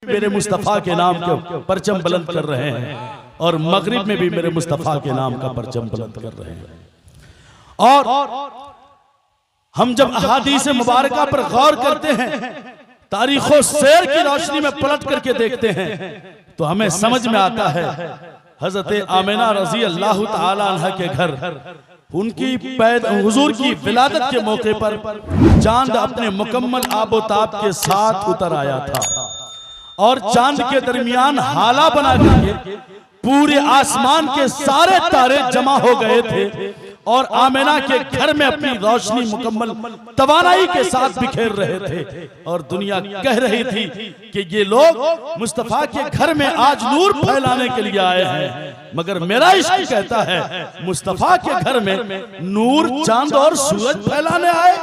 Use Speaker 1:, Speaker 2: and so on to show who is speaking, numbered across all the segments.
Speaker 1: मेरे मुस्तफ़ा के नाम के परचम बुलंद कर रहे हैं और मगरिब में भी मेरे मुस्तफ़ा के नाम का परचम बुलंद कर रहे हैं। और हम जब अहादीस मुबारका पर गौर करते हैं, तारीखो सैर की रोशनी में पलट करके देखते हैं, तो हमें समझ में आता है हजरत आमिना रजी अल्लाह ताला अन्हा के घर उनकी हुजूर की विलादत के मौके पर चांद अपने मुकम्मल आबोताब के साथ उतर आया था और चांद के दरमियान हाला बना करके पूरे आसमान के सारे तारे जमा हो गए थे और आमिना के घर में अपनी रोशनी मुकम्मल तवानाई के साथ बिखेर रहे थे और दुनिया कह रही थी कि ये लोग मुस्तफा के घर में आज नूर फैलाने के लिए आए हैं, मगर मेरा इश्क कहता है मुस्तफा के घर में नूर चांद और सूरज फैलाने आए,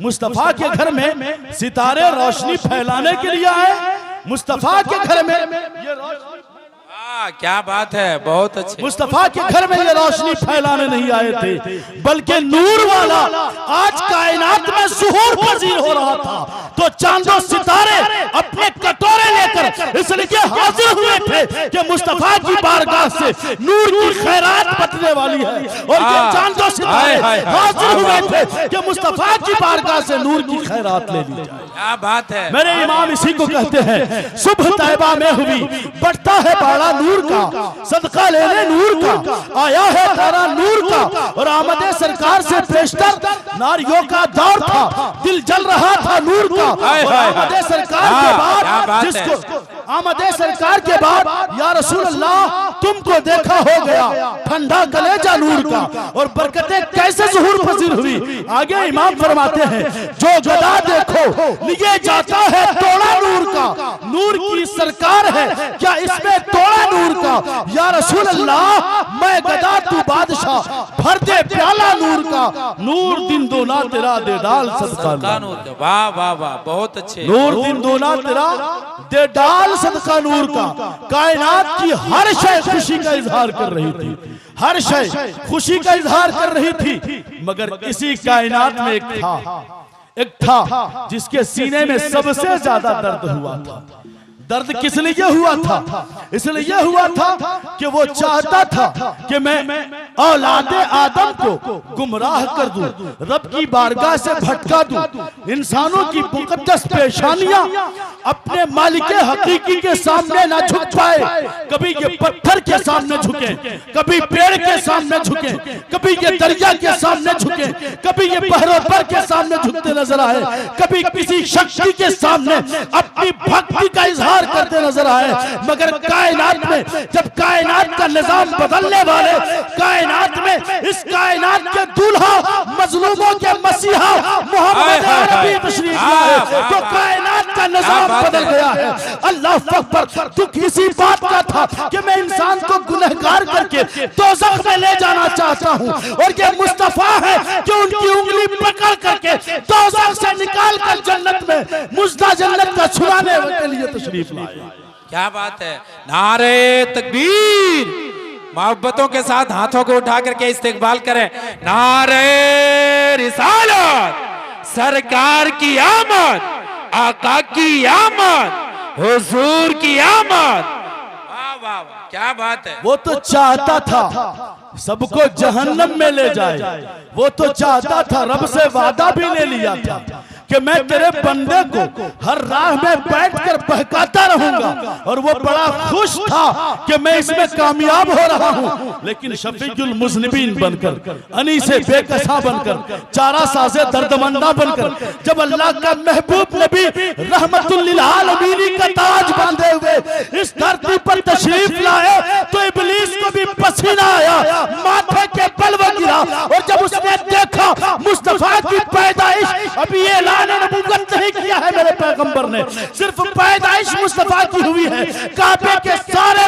Speaker 1: मुस्तफा के घर में सितारे रोशनी फैलाने के लिए आए, मुस्तफा के घर में ये रोशनी,
Speaker 2: क्या बात है, बहुत अच्छे।
Speaker 1: मुस्तफा के घर में ये रोशनी फैलाने नहीं आए थे, बल्कि नूर वाला आज कायनात में ज़ुहूर पजीर हो रहा था, तो चांदो सितारे अपने कटोरे लेकर इसलिए हाजिर हुए थे कि मुस्तफा की बारगाह से नूर की खैरात बटने वाली है, और ये चांदो सितारे हाजिर हुए थे कि मुस्तफा की बारगाह से नूर की खैरात ले ली जाए।
Speaker 2: क्या बात है।
Speaker 1: मेरे इमाम इसी को कहते हैं, सुबह तैबा में हुई बढ़ता है बाड़ा नूर का, सदका लेने नूर का, आया है तारा नूर का, और आमदे सरकार से पेशतर नारियों का दौर था, दिल जल रहा था नूर का, और आमदे सरकार के बाद जिसको आमदे सरकार के बाद या रसूल अल्लाह तुमको देखा हो गया ठंडा कलेजा नूर का, और बरकतें कैसे ज़ुहूर पजीर हुई। आगे इमाम फरमाते हैं, जो गदा देखो लिए जाता है तोड़ा नूर का, नूर की सरकार है क्या इसमें तोड़ा नूर का, या रसूल अल्लाह मैं गदा तू बादशाह भर दे प्याला नूर का, नूर दिन दोना तेरा दे डाल सदका नूर का।
Speaker 2: वाह वाह वाह, बहुत अच्छे।
Speaker 1: नूर दिन दोना तेरा दे डाल सदका नूर का। कायनात की हर शय खुशी का इजहार कर रही थी, हर शय खुशी का इजहार कर रही थी, मगर इसी कायनात में एक था जिसके सीने में सबसे ज्यादा दर्द हुआ था। दर्द किस लिए हुआ था? इसलिए हुआ था कि वो चाहता था कि मैं औलादे आदम को गुमराह कर दूं, रब की बारगाह से भटका दूं, इंसानों की मुकद्दस पेशानियां अपने मालिक हकीकी के सामने ना झुक पाए। कभी ये पत्थर के सामने झुके, कभी पेड़ के सामने झुके, कभी ये दरिया के सामने झुके, कभी ये बहरों के सामने झुकते नजर आए, कभी किसी शक्ति के सामने अपनी भक्ति का इजहार करते नजर आए। मगर कायनात में जब कायनात का निजाम बदलने वाले, कायनात में इस कायनात के दूल्हा मजलूमों के मसीहा मोहम्मद अरबी तशरीफ लाए, तो कायनात का निजाम बदल गया है। अल्लाह अकबर। दुख इसी बात का था कि मैं इंसान को गुनहगार करके दोज़ख में ले जाना चाहता हूँ, और ये मुस्तफा है कि उनकी उंगली पकड़ करके दोज़ख से निकाल कर जन्नत में मुज़्दा जन्नत का छुड़ाने के लिए तशरीफ।
Speaker 2: क्या बात है। नारे तकबीर, मोहब्बतों के साथ हाथों को उठा करके इस्तेकबाल करें। नारे रिसालत, सरकार की आमद, आका की आमद, हुजूर की आमद। वाह वाह, क्या बात है।
Speaker 1: वो तो चाहता था सबको जहन्नम में ले जाए, वो तो चाहता था, रब से वादा भी ले लिया था कि मैं तेरे बंदे को हर राह में बैठकर बहकाता रहूंगा, और वो बड़ा खुश था कि मैं इसमें कामयाब हो रहा हूं। लेकिन शफीकुल मुज़निबीन बनकर, अनी से बेकसा बनकर, चारा साज़े दर्दमंदा बनकर जब अल्लाह का महबूब नबी रहमतुल लिल आलमीन का ताज बांधे हुए इस धरती पर तशरीफ लाए, तो इब्लीस को भी पसीना आया, माथे के बल गिरा, और जब उसने देखा मुस्तफा की पैदाइश अभी ये नबूवत नहीं किया है मेरे पैगंबर ने, सिर्फ पैदाइश मुस्तफा की हुई है, काबे के सारे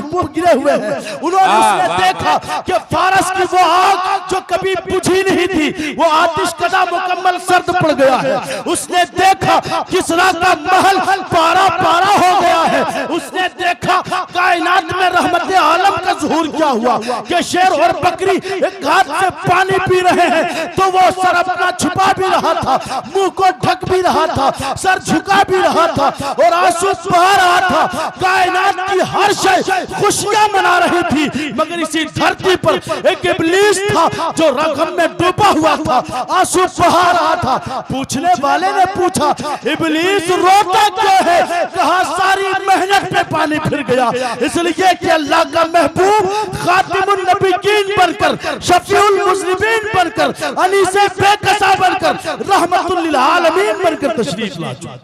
Speaker 1: मुंह गिरे हुए हैं। उन्होंने उसने देखा कि फारस की वो आग जो कभी बुझी नहीं थी, वो आतिशकदा मुकम्मल सर्द पड़ गया है। उसने देखा किसरा का महल पारा पारा हो गया है। उसने देखा कायनात में रहमत आलम का ज़ुहूर क्या हुआ कि शेर और बकरी एक हाथ से पानी पी रहे हैं तो वो सर अपना छुपा भी रहा था, मुंह को ढक भी रहा था, सर झुका भी रहा था और आंसू बहा रहा था। कायनात की हर शय खुशियां मना रही थी, मगर इसी धरती पर एक इब्लीस था जो रगम में डूबा हुआ था, आंसू बहा रहा था। पूछने वाले ने पूछा, इब्लीस रोता क्यों है? कहा सारी मेहनत पे पानी फिर गया, इसलिए कि अल्लाह का महबूब खातिमुन नबीयीन बनकर, शफीउल मुज़निबीन बनकर, अनीसे बेकसा बनकर, रहमतुल लिल आलमीन बनकर तशरीफ ला चुका।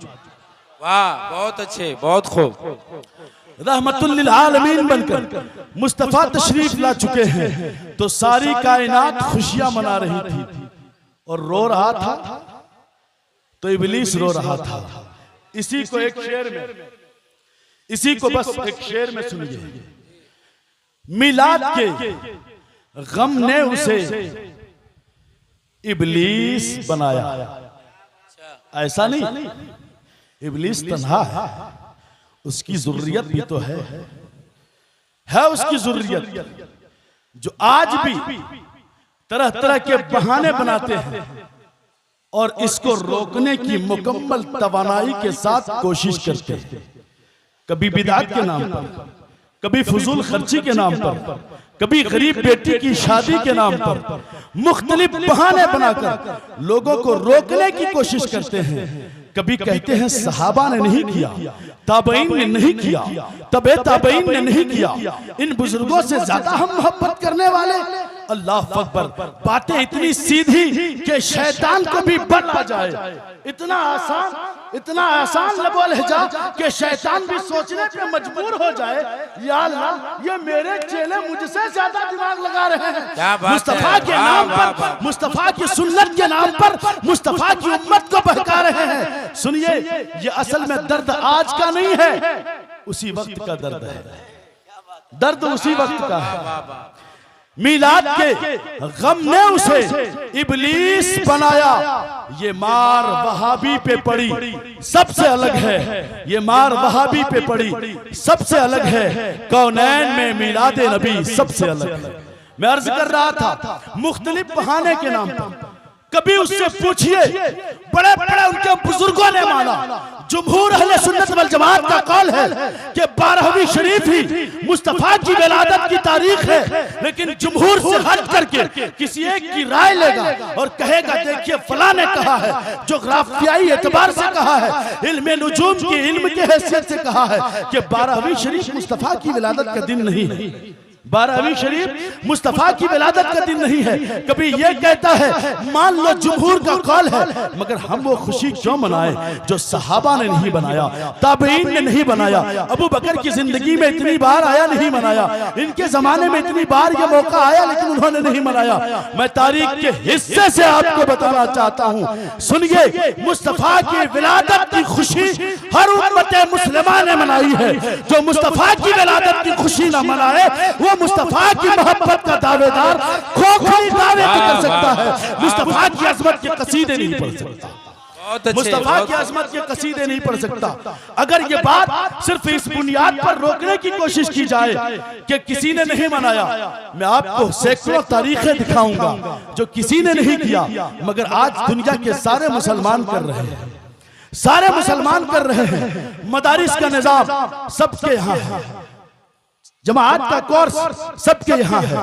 Speaker 2: वाह, बहुत अच्छे, बहुत खूब।
Speaker 1: रहमतुल लिल आलमीन बनकर मुस्तफा तशरीफ ला चुके हैं तो सारी कायनात खुशियां मना रही थी और रो रहा था तो इब्लीस रो रहा था। इसी को एक शेर में, इसी को बस एक शेर में सुनिए। मिलाद के गम ने उसे इब्लीस बनाया। ऐसा नहीं, इब्लीस तन्हा है, उसकी ज़ुर्रियत भी तो है उसकी ज़ुर्रियत जो आज भी तरह तरह के बहाने बनाते हैं और इसको रोकने की मुकम्मल तवानाई के साथ कोशिश करते हैं। कभी बिदात के नाम पर, कभी फजूल खर्ची के नाम पर, कभी गरीब बेटी की शादी के नाम पर मुख्तलिफ बहाने बनाकर लोगों को रोकने की कोशिश करते हैं। कभी कहते हैं सहाबा ने नहीं किया, ताबईन ने नहीं किया, तबे ताबईन ने नहीं किया, इन बुजुर्गों से ज्यादा हम मोहब्बत करने वाले। अल्लाह अकबर, बातें इतनी सीधी कि शैतान को भी बल आ जाए। इतना आसान लबो लहजा कि शैतान भी सोचने पे मजबूर हो जाए, या अल्लाह ये मेरे चेले मुझसे ज्यादा दिमाग लगा रहे हैं। मुस्तफा के नाम पर, मुस्तफा की सुन्नत के नाम पर मुस्तफा की उम्मत को बहका रहे हैं। सुनिए, ये असल में दर्द आज का नहीं है, उसी वक्त का दर्द है। दर्द उसी वक्त का है। मिलाद के गम ने उसे इब्लीस बनाया। ये मार वहाबी पे पड़ी सबसे अलग है, ये मार वहाबी पे पड़ी सबसे अलग है। कौनैन में मिलाद नबी सबसे अलग है। मैं अर्ज कर रहा था, मुख्तलिफ बहाने के नाम पर कभी उससे पूछिए, बड़े बड़े उनके बुजुर्गों ने माना। जुमहूर अहले सुन्नत वल जमात का कौल है कि 12वीं शरीफ ही मुस्तफा की विलादत की तारीख है, लेकिन जुमहूर से हट करके किसी एक की राय लेगा और कहेगा देखिए फलां ने कहा है, जोग्राफियाई एतबार से कहा है, इल्मे नुजूम की इल्म के हैसियत से कहा है कि 12वीं शरीफ मुस्तफा की विलादत का दिन नहीं है। 12वीं शरीफ मुस्तफा की विलादत का दिन नहीं है। कभी ये कहता है, मान लो जुमहूर का कौल है, मगर हम वो खुशी क्यों मनाएं जो सहाबा ने नहीं बनाया, ताबईन ने नहीं बनाया, अबू बकर की जिंदगी में इतनी बार आया नहीं मनाया, इनके जमाने में इतनी बार ये मौका आया लेकिन उन्होंने नहीं मनाया। मैं तारीख के हिस्से से आपको बताना चाहता हूँ, सुनिए, मुस्तफा की विलादत की खुशी हर उम्मत मुस्लिमा ने मनाई है। जो मुस्तफा की विलादत की खुशी न मनाए वो मुस्तफा की मोहब्बत का दावेदार खोखली दावे कर सकता है, मुस्तफा की अजमत के कसीदे नहीं पढ़ सकता, मुस्तफा की अजमत के कसीदे नहीं पढ़ सकता। अगर ये बात सिर्फ इस बुनियाद पर रोकने की कोशिश की जाए कि किसी ने नहीं मनाया, मैं आपको सैकड़ों तारीखें दिखाऊंगा जो किसी ने नहीं किया, मगर आज दुनिया के सारे मुसलमान कर रहे हैं, सारे मुसलमान कर रहे हैं। मदारिस का निजाम सबके यहाँ है, जमात का कोर्स सबके यहाँ है।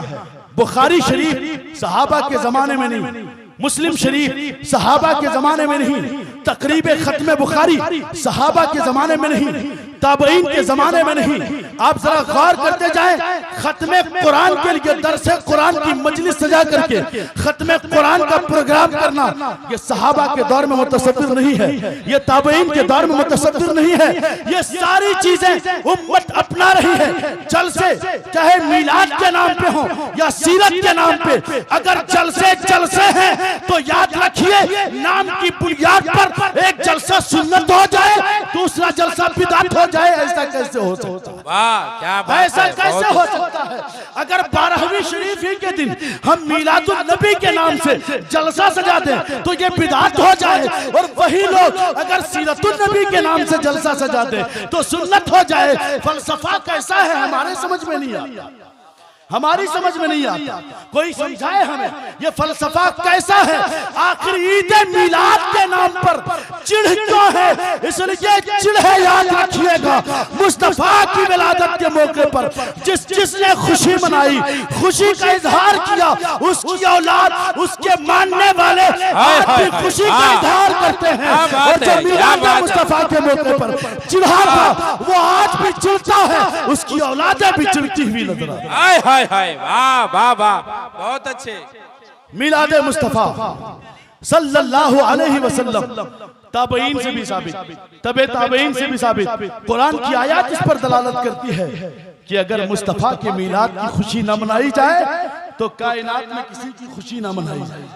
Speaker 1: बुखारी शरीफ सहाबा के जमाने में नहीं, मुस्लिम शरीफ सहाबा के जमाने में नहीं, तकरीब खत्म बुखारी सहाबा के जमाने में नहीं, ताबईन के जमाने में नहीं। आप जरा गौर करते जाएं, खत्म कुरान के लिए दरसे कुरान की मजलिस सजा करके खत्म कुरान का प्रोग्राम करना, ये सहाबा के दौर में मुतसव्विर नहीं है, ये ताबईन के दौर में मुतसव्विर नहीं है। ये सारी चीजें उम्मत अपना रही है। जलसे चाहे मिलाद के नाम पे हो या सीरत के नाम पे, अगर जलसे हैं तो याद रखिए, नाम की बुनियाद पर एक जलसा सुन्नत हो जाए, दूसरा जलसा बिदअत हो जाए, ऐसा कैसे हो सकता है?
Speaker 2: वाह क्या बात
Speaker 1: ऐसा
Speaker 2: है,
Speaker 1: कैसे
Speaker 2: बहुत
Speaker 1: हो
Speaker 2: अच्छे।
Speaker 1: सकता है? अगर 12वीं शरीफ ही के दिन हम मीलादुल नबी के नाम से जलसा सजा दें तो ये बिदात हो जाए, और वही लोग अगर सीरतुल नबी के नाम से जलसा सजा दें तो सुन्नत हो जाए। फलसफा कैसा है हमारे समझ में नहीं आता, हमारी समझ में नहीं आता। कोई समझाए हमें ये फलसफा कैसा है? आखिर ईद मिलाद के नाम पर चिढ़ क्यों है? इसलिए चिढ़ है, याद रखिएगा, मुस्तफा की विलादत के मौके पर जिसने खुशी मनाई, खुशी का इजहार किया, उसकी औलाद, उसके मानने वाले आज भी खुशी का इजहार करते हैं। और जो मिलाद मुस्तफा के मौके पर चिढ़ा था वो आज भी चिढ़ता है, उसकी औलादें भी चिढ़ती हुई नजर आती हैं।
Speaker 2: हाय हाय हाय, वाह वाह वाह, बहुत अच्छे।
Speaker 1: मिलाद मुस्तफा सल्लल्लाहु अलैहि वसल्लम ताबईन से भी साबित, तबे ताबईन से भी साबित, कुरान की आयत इस पर दलालत करती है कि अगर मुस्तफा के मिलाद की खुशी न मनाई जाए तो कायनात में किसी की खुशी न मनाई जाए,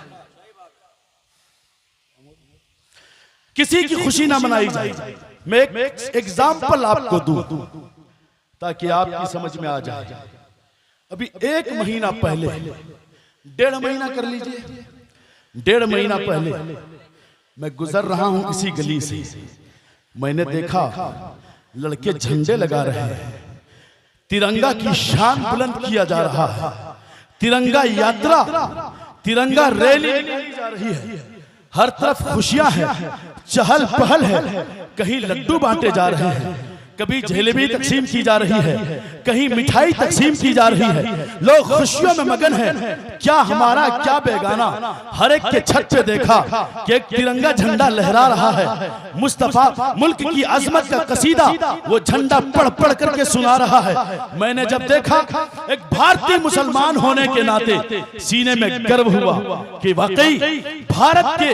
Speaker 1: किसी की खुशी न मनाई जाए। मैं एक एग्जाम्पल आपको दूं ताकि आपकी समझ में आ जाए। अभी 1 महीना पहले, 1.5 महीना कर लीजिए, 1.5 महीना पहले मैं गुजर रहा हूं किसी गली से, मैंने देखा लड़के झंडे लगा रहे हैं, तिरंगा की शान बुलंद किया जा रहा है, तिरंगा यात्रा, तिरंगा रैली निकाली जा रही है, हर तरफ खुशियां हैं, चहल पहल है, कहीं लड्डू बांटे जा रहे हैं, कभी जलेबी तकसीम की जा रही है, कहीं मिठाई तकसीम की जा रही है, लोग खुशियों में मगन हैं। क्या हमारा क्या बेगाना, हर एक के छत पे देखा कि एक तिरंगा झंडा लहरा रहा है, मुस्तफा मुल्क की अजमत का कसीदा वो झंडा पढ़ पढ़ करके सुना रहा है। मैंने जब देखा, एक भारतीय मुसलमान होने के नाते सीने में गर्व हुआ कि वाकई भारत के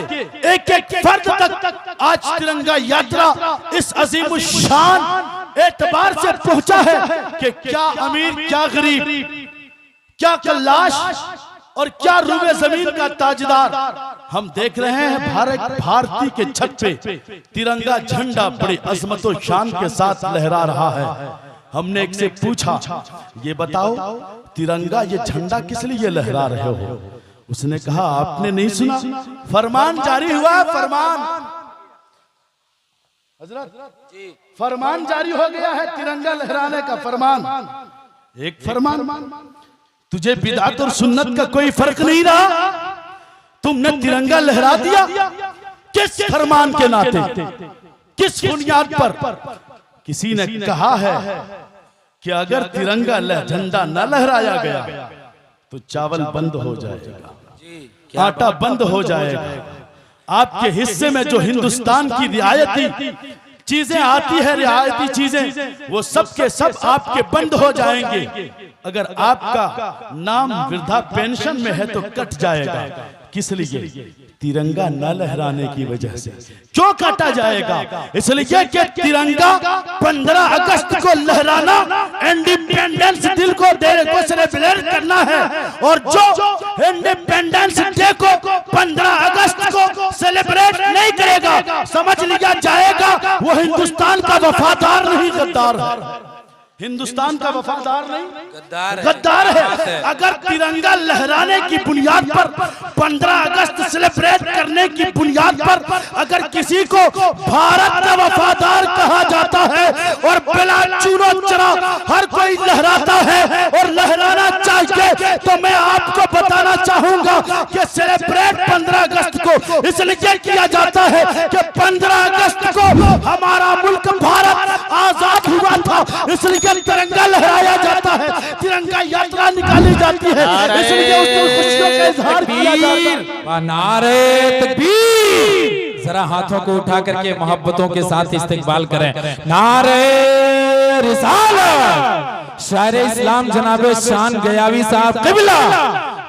Speaker 1: एक एक फर्द तक आज तिरंगा यात्रा इस अजीम शान एतबार से पहुंचा है कि क्या अमीर, क्या गरीब, क्या कल्लाश और क्या रूबे जमीन का ताजदार, हम देख रहे हैं भारतीय के छत पे तिरंगा झंडा बड़ी अजमत और शान के साथ लहरा रहा है। हमने एक से पूछा, ये बताओ तिरंगा ये झंडा किस लिए लहरा रहे हो? उसने कहा, आपने नहीं सुना, फरमान जारी हुआ, फरमान हजरत फरमान जारी हो गया है तिरंगा लहराने का फरमान। एक फरमान, तुझे बिदअत और सुन्नत का कोई फर्क नहीं रहा, तुमने तिरंगा लहरा दिया। किस फरमान के नाते, किस बुनियाद पर? किसी ने कहा है कि अगर तिरंगा झंडा न लहराया गया तो चावल बंद हो जाएगा, आटा बंद हो जाएगा, आपके हिस्से में जो हिंदुस्तान की रियायती चीजें आती है, रियायती चीजें, वो सब के सब आपके बंद हो जाएंगे। अगर आपका नाम वृद्धा पेंशन में है तो कट जाएगा। किस लिए? तिरंगा न लहराने की वजह से। क्यों काटा जाएगा? इसलिए कि तिरंगा 15 अगस्त को लहराना, इंडिपेंडेंस डे को सेलिब्रेट करना है, और जो इंडिपेंडेंस डे को 15 अगस्त को सेलिब्रेट नहीं करेगा, समझ लिया जाएगा वो हिंदुस्तान का वफादार नहीं, गद्दार है। हिंदुस्तान का वफादार नहीं, गद्दार है। अगर तिरंगा लहराने की बुनियाद पर, 15 अगस्त सेलिब्रेट करने की बुनियाद पर अगर किसी को भारत का वफादार कहा जाता है और बिला चूनो चरा हर कोई लहराता है और लहराना चाहिए, तो मैं आपको बताना चाहूंगा कि सेलिब्रेट 15 अगस्त को इसलिए किया जाता है कि 15 अगस्त को हमारा मुल्क भारत आजाद हुआ था, इसलिए तिरंगा लहराया जाता है, तिरंगा यात्रा निकाली जाती है, इसलिए उस दिन खुशियों का इजहार किया जाता है।
Speaker 2: नारे तकबीर, जरा हाथों को उठा करके मोहब्बतों के साथ इस्तेकबाल करें। नारे रिसालत, शायर इस्लाम जनाबे शान गयावी साहब क़िबला,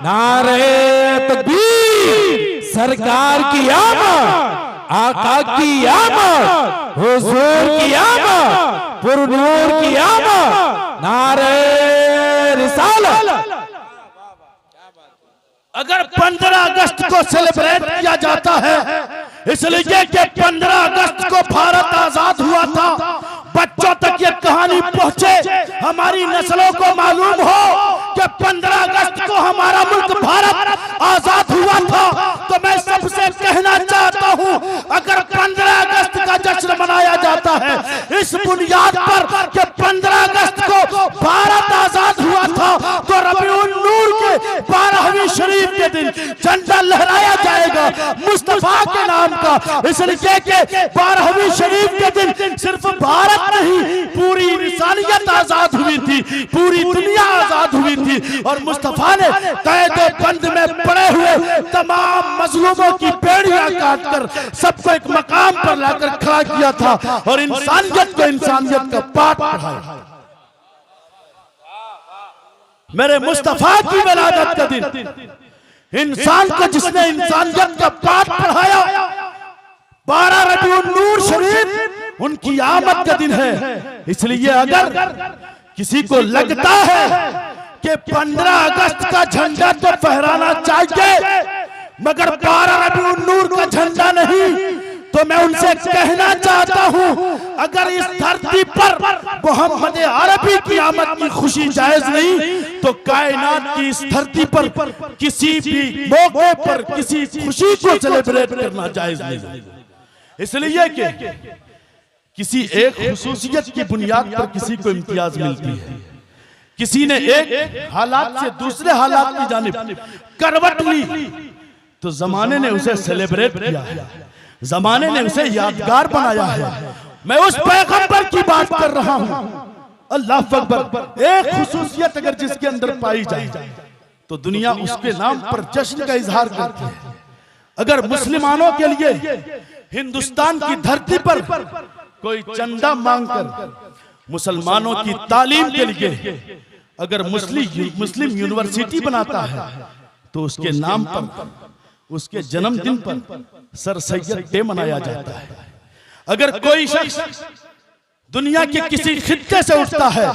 Speaker 2: नारे तकबीर, सरकार की आमद, आका की आमद, हुजूर की आमद, पुरनूर की आमद, नारे रिसालत।
Speaker 1: अगर 15 अगस्त को सेलिब्रेट किया जाता है इसलिए कि 15 अगस्त को भारत आजाद हुआ था, बच्चों तक ये कहानी इस बुनियाद पर कि 15 अगस्त को भारत आजाद हुआ था तो रबीउन नूर के 12वीं शरीफ के दिन झंडा लहराया जाएगा मुस्तफा के नाम का। इसलिए कि 12वीं शरीफ के दिन सिर्फ भारत नहीं पूरी इंसानियत आजाद हुई थी, पूरी दुनिया आजाद हुई थी और मुस्तफा ने कैद बंद में पड़े हुए तमाम मजलूमों की बेड़ियां काटकर सबको एक मकाम पर लाकर खड़ा किया था और इंसानियत को इंसानियत का पाठ पढ़ाया। मेरे मुस्तफा की विलादत का दिन, इंसान को जिसने इंसानियत का पाठ पढ़ाया, 12 रबीउन नूर शरीफ उनकी आमद का दिन है। इसलिए अगर किसी को लगता है कि 15 अगस्त का झंडा तो फहराना चाहिए मगर 12 रबीउन नूर का झंडा नहीं, तो मैं उनसे कहना चाहता हूं अगर इस धरती पर मोहम्मद अरबी की आमद की खुशी जायज नहीं तो कायनात की इस धरती पर किसी भी मौके पर किसी खुशी को सेलिब्रेट करना जायज नहीं। इसलिए कि किसी एक खुसूसियत की बुनियाद पर किसी को इम्तियाज मिलती है, किसी ने एक हालात से दूसरे हालात की जानिब करवट ली तो जमाने ने उसे सेलिब्रेट किया है, जमाने ने उसे यादगार बनाया है। मैं उस पैगंबर की बात कर रहा हूं। अल्लाह अकबर। एक खुसूसियत अगर जिसके अंदर पाई जाए तो दुनिया उसके नाम पर जश्न का इजहार करती है। अगर मुसलमानों के लिए हिंदुस्तान की धरती पर कोई चंदा मांगकर मुसलमानों की तालीम के लिए अगर मुस्लिम यूनिवर्सिटी बनाता है तो उसके नाम पर, उसके जन्मदिन पर सर सैयद डे मनाया जाता है। अगर कोई शख्स दुनिया के किसी खित्ते से उठता है,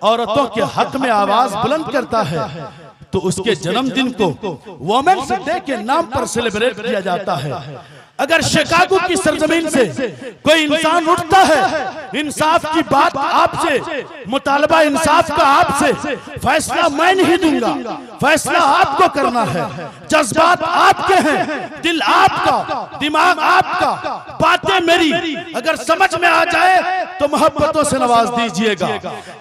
Speaker 1: औरतों के हक में आवाज बुलंद करता है, तो उसके जन्मदिन को वुमेन्स डे के नाम पर सेलिब्रेट किया जाता है। अगर शिकागो की सरजमीन से कोई इंसान उठता है, इंसाफ की बात आपसे, मुतालबा इंसाफ का आपसे, फैसला मैं नहीं दूंगा, फैसला आपको करना है, जज्बात आपके हैं, दिल आपका, दिमाग आपका, बातें मेरी अगर समझ में आ जाए तो मोहब्बतों से नवाज दीजिएगा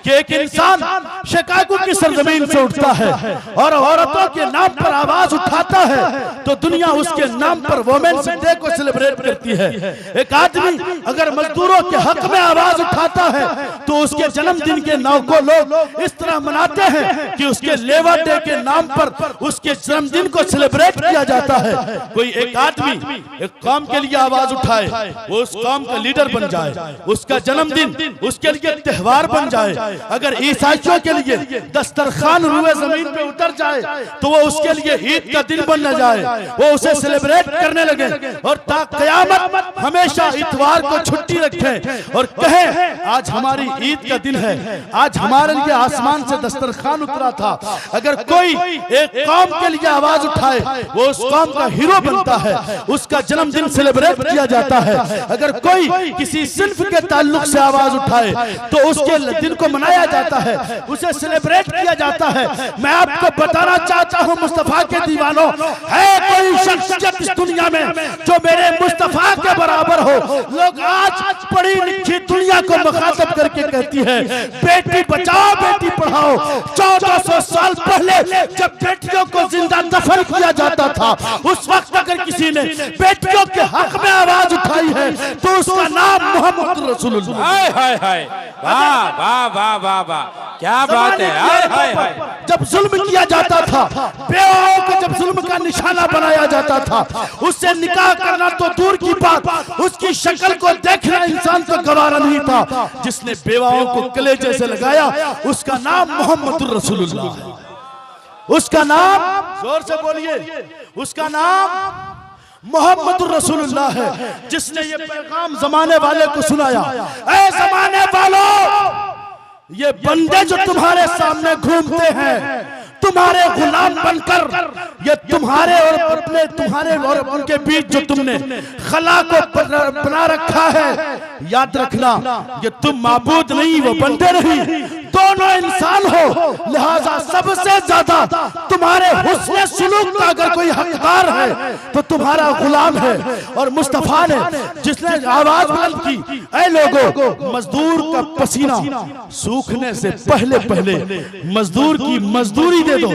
Speaker 1: कि एक इंसान शिकागो की सरजमीन से उठता है और औरतों के नाम पर आवाज उठाता है तो दुनिया उसके नाम पर वुमेन्स डे को सेलिब्रेट करती है। एक आदमी अगर मजदूरों के हक में आवाज उठाता है तो उसके जन्मदिन के नाम को लोग इस तरह मनाते हैं कि उसके लेबर डे के नाम पर उसके जन्मदिन को सेलिब्रेट किया जाता है। कोई एक आदमी एक कौम के लिए आवाज उठाए, वो उस कौम का लीडर बन जाए, उसका जन्मदिन उसके लिए त्योहार बन जाए। अगर ईसाइयों के लिए दस्तरखान रुए जमीन पे उतर जाए तो वो उसके लिए ईद का दिन बन न जाए, वो उसे सेलिब्रेट करने लगे और ता क़यामत हमेशा इतवार को छुट्टी रखें और कहें आज हमारी ईद का दिन है, आज हमारे लिए आसमान से दस्तरखान उतरा था। अगर कोई एक कौम के लिए आवाज उठाए वो उस कौम का हीरो बनता है, उसका जन्मदिन सेलिब्रेट किया जाता है। अगर कोई किसी सिल्फ के ताल्लुक से आवाज उठाए तो उसके दिन को मनाया जाता है, उसे सेलिब्रेट किया जाता है। मैं आपको बताना चाहता हूं मुस्तफा के दीवानों, है कोई शख्सियत इस दुनिया में जो मेरे मुस्तफा के बराबर हो? लोग आज पढ़ी लिखी दुनिया को मुखातब करके कहती है बेटी बचाओ बेटी पढ़ाओ। 1400 साल पहले जब बेटियों को जिंदा दफन किया जाता था उस वक्त अगर किसी ने बेटियों के हक में आवाज उठाई है तो उसका नाम मोहम्मद रसूलुल्लाह।
Speaker 2: हाय हाय हाय, वाह वाह वाह वाह वाह, क्या बात है। हाय हाय हाय,
Speaker 1: जब जुल्म किया जाता था, बेवाओं को जब जुल्म का निशाना बनाया जाता था, उससे निकाह करना तो दूर की बात, उसकी शक्ल को देखना इंसान को गवारा नहीं था। जिसने बेवाओं को कलेजे से लगाया उसका नाम मोहम्मद रसूलुल्लाह है। उसका नाम, जोर से बोलिए, उसका नाम मोहम्मद रसूलुल्लाह है। जिसने ये पैगाम जमाने वाले को सुनाया, ऐ जमाने वालों, ये बंदे जो तुम्हारे सामने घूमते हैं तुम्हारे गुलाम बनकर, ये तुम्हारे और अपने तुम्हारे और उनके बीच जो तुमने खला को बना रखा है, याद रखना ये तुम माबूद नहीं, वो बंदे नहीं। दोनों इंसान हो, लिहाजा सबसे ज्यादा तुम्हारे हुस्न सुलूक का अगर कोई हकदार है तो तुम्हारा गुलाम है। और मुस्तफा ने जिसने आवाज बुलंद की, ऐ लोगों, मजदूर का पसीना सूखने से पहले पहले मजदूर की मजदूरी दे दो।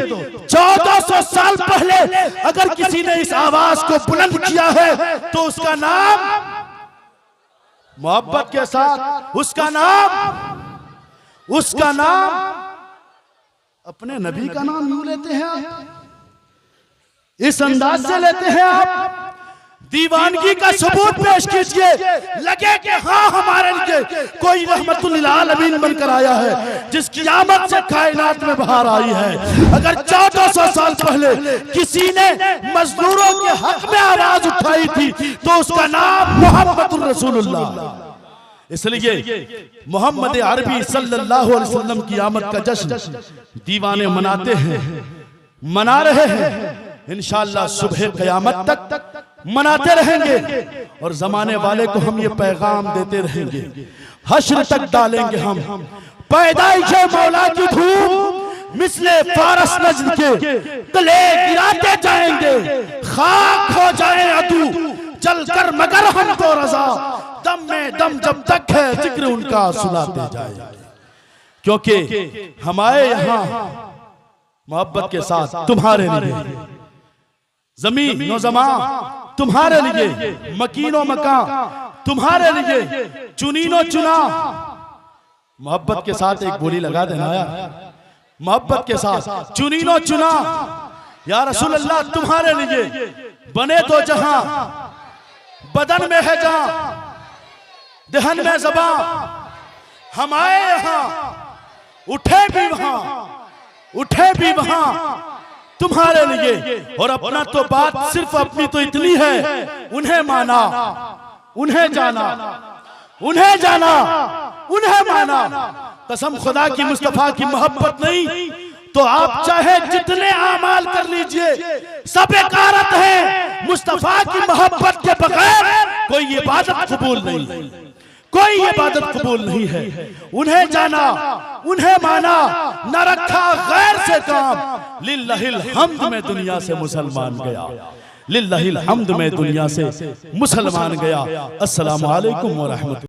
Speaker 1: 1400 साल पहले अगर किसी ने इस आवाज को बुलंद किया है तो उसका नाम, मोहब्बत के साथ उसका नाम अपने नबी का नाम यूं लेते हैं आप, इस अंदाज से लेते हैं आप। दीवानगी का सबूत पेश कीजिए, लगे कि हाँ हमारे लिए कोई रहमतुल आलमीन बनकर आया है जिसकी आमद से कायनात में बहार आई है। अगर 1400 साल पहले किसी ने मजदूरों के हक में आवाज उठाई थी तो उसका नाम मुहम्मदुर रसूलुल्लाह। इसलिए मोहम्मद अरबी सल्लल्लाहु अलैहि वसल्लम की आमद का जश्न दीवाने मनाते हैं, मना रहे हैं, इंशाअल्लाह सुबह क़यामत तक मनाते रहेंगे। और जमाने वाले को हम ये पैगाम देते रहेंगे, हश्र तक डालेंगे हम पैदाइश मौला की धूप मिसले फारस नज्द के गले गिराते जाएंगे। खाक हो जाए अदू चल कर मगर हमको रजा, दम में दम जब तक है जिक्र उनका सुनाते जाएंगे। क्योंकि हमारे यहाँ मोहब्बत के साथ तुम्हारे लिए जमीन नो जमा, तुम्हारे लिए मकीनो मकान, तुम्हारे लिए चुनीनो चुना। मोहब्बत के साथ एक बोली लगा देना यार, मोहब्बत के साथ चुनीनो चुना। या रसूल अल्लाह तुम्हारे लिए बने तो जहां, बदन में है जहां, दहन में ज़बां, हम आए यहां, उठे भी वहां तुम्हारे लिए। और अपना तो बात सिर्फ अपनी तो इतनी है, उन्हें माना, उन्हें जाना, उन्हें जाना, उन्हें माना। कसम खुदा की मुस्तफा की मोहब्बत नहीं तो आप चाहे जितने आमाल कर लीजिए सब बेकारत है। मुस्तफा की मोहब्बत के बगैर कोई इबादत कबूल नहीं, कोई इबादत कबूल नहीं है। उन्हें जाना, उन्हें माना, न रखा गैर से काम। लिल्लाहिल हम्द में दुनिया से मुसलमान गया, लिल्लाहिल हम्द में दुनिया से मुसलमान गया। अस्सलामु अलैकुम व रहमतुल्लाह।